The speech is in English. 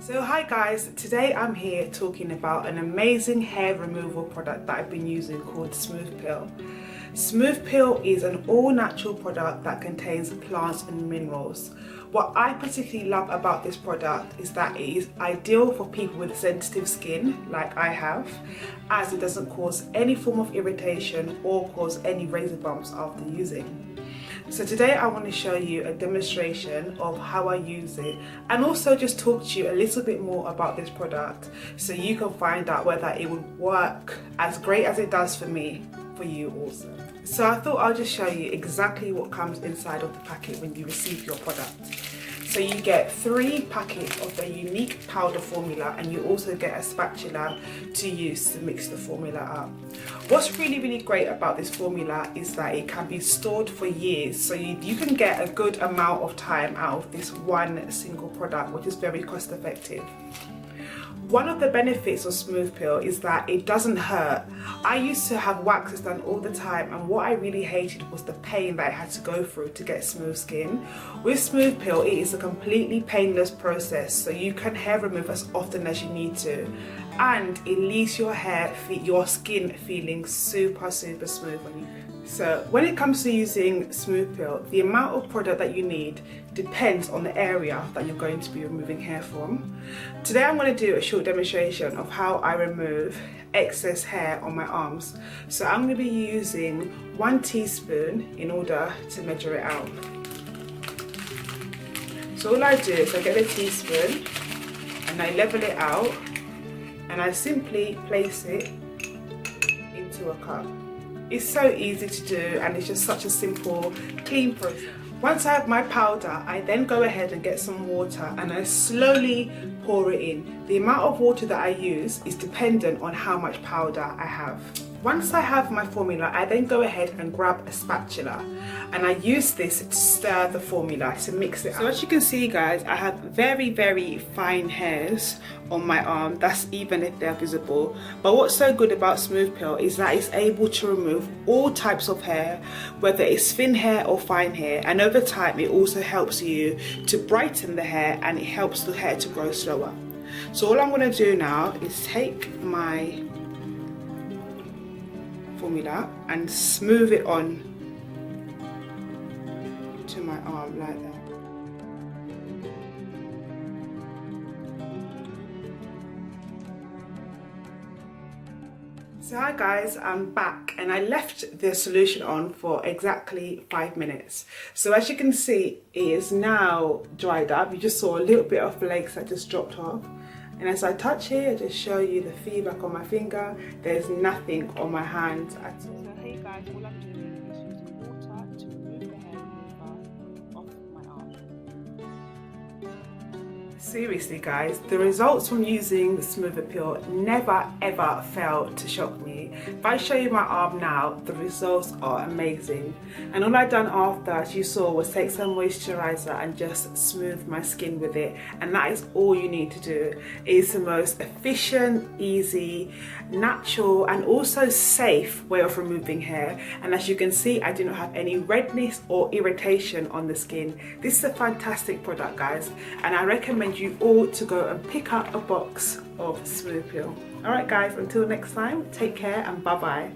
So hi guys, today I'm here talking about an amazing hair removal product that I've been using called Smoopeel. Smoopeel is an all-natural product that contains plants and minerals. What I particularly love about this product is that it is ideal for people with sensitive skin like I have, as it doesn't cause any form of irritation or cause any razor bumps after using. So today I want to show you a demonstration of how I use it and also just talk to you a little bit more about this product so you can find out whether it would work as great as it does for me for you also. So I thought I'll just show you exactly what comes inside of the packet when you receive your product. So you get 3 packets of the unique powder formula, and you also get a spatula to use to mix the formula up. What's really great about this formula is that it can be stored for years, so you can get a good amount of time out of this one single product, which is very cost effective. One of the benefits of Smoopeel is that it doesn't hurt. I used to have waxes done all the time, and what I really hated was the pain that I had to go through to get smooth skin. With Smoopeel, it is a completely painless process, so you can hair remove as often as you need to, and it leaves your skin feeling super smooth when you. So when it comes to using Smoopeel, the amount of product that you need depends on the area that you're going to be removing hair from. Today I'm going to do a short demonstration of how I remove excess hair on my arms. So I'm going to be using 1 teaspoon in order to measure it out. So all I do is I get a teaspoon and I level it out and I simply place it into a cup. It's so easy to do, and it's just such a simple, clean process. Once I have my powder, I then go ahead and get some water and I slowly pour it in. The amount of water that I use is dependent on how much powder I have. Once I have my formula, I then go ahead and grab a spatula and I use this to stir the formula to mix it up. So as you can see guys, I have very fine hairs on my arm, that's even if they're visible. But what's so good about Smoopeel is that it's able to remove all types of hair, whether it's thin hair or fine hair, and over time it also helps you to brighten the hair and it helps the hair to grow slower. So all I'm going to do now is take my formula and smooth it on to my arm like that. So hi guys, I'm back and I left the solution on for exactly 5 minutes. So as you can see, it is now dried up. You just saw a little bit of flakes that just dropped off. And as I touch here, I just show you the feedback on my finger. There's nothing on my hand at all. So hey guys, all I'm doing is using water to remove the hair remover off my arm. Seriously guys, the results from using Smoopeel never ever fail to shock me. If I show you my arm now, the results are amazing. And all I done after, as you saw, was take some moisturizer and just smooth my skin with it. And that is all you need to do. It's the most efficient, easy, natural and also safe way of removing hair. And as you can see, I do not have any redness or irritation on the skin. This is a fantastic product guys, and I recommend you all to go and pick up a box of Smoopeel. Alright guys, until next time, take care and bye bye.